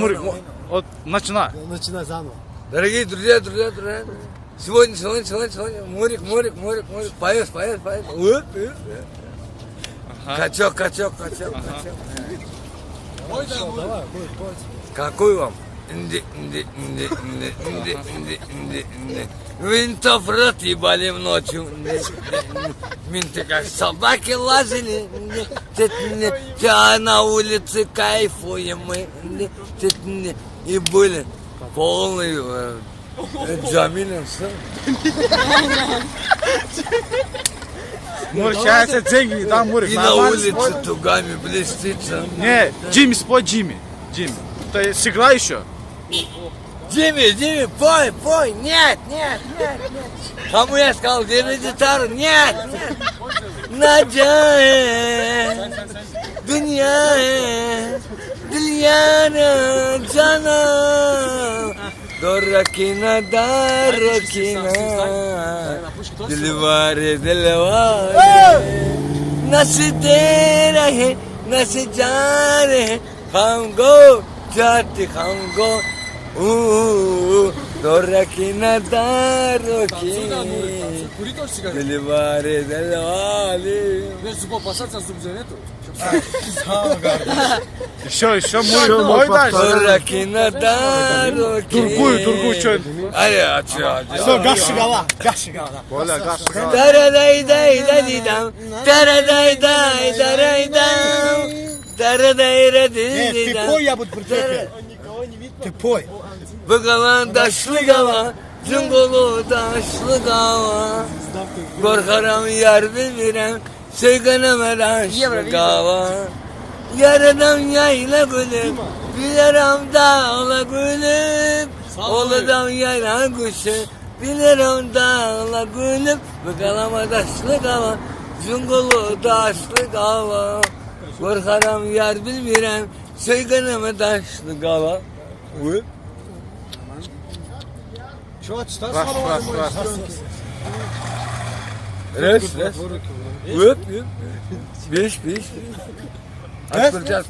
Мурик, вот начинай. Начинай заново. Дорогие друзья. Сегодня. Мурик. Поешь. Качок. Давай, будет. Какой вам? Винтов рот ебали в ночью. Менты как собаки лазили. А на улице кайфуем мы. И были полные Джамилем сын. Мурик, сейчас деньги, да, Мурик. И на улице тугами блестится. Не, Джимми, спой Джимми. Ты сыграй еще? Джимми, пой. Нет. Кому я сказал, держи гитару? Нет. Наджа, Дуня, Дильяна, Джана, Доракина, Дильваре, Насидера है, नसजारे हमको जाती हमको Доракина, Дильваре, Еще, Мурик, мой дальше. Доракина, Тургуй, что? Все, гашигала. Коля, гаш. Ты пой, я буду припевать. Ты пой. Bıgalan daşlı gava, Cungulu daşlı gava. Korkarım yer bilmirem, Sevganıma daşlı gava. Yaradan yayla gülüm, Bilirim dağla gülüm. Oludan yayla kuşu, Bilirim dağla gülüm. Bıgalama daşlı gava, Cungulu daşlı gava. Korkarım yer bilmirem, Sevganıma daşlı gava. Раз. Раз. Öp. Beş. Aç fırça.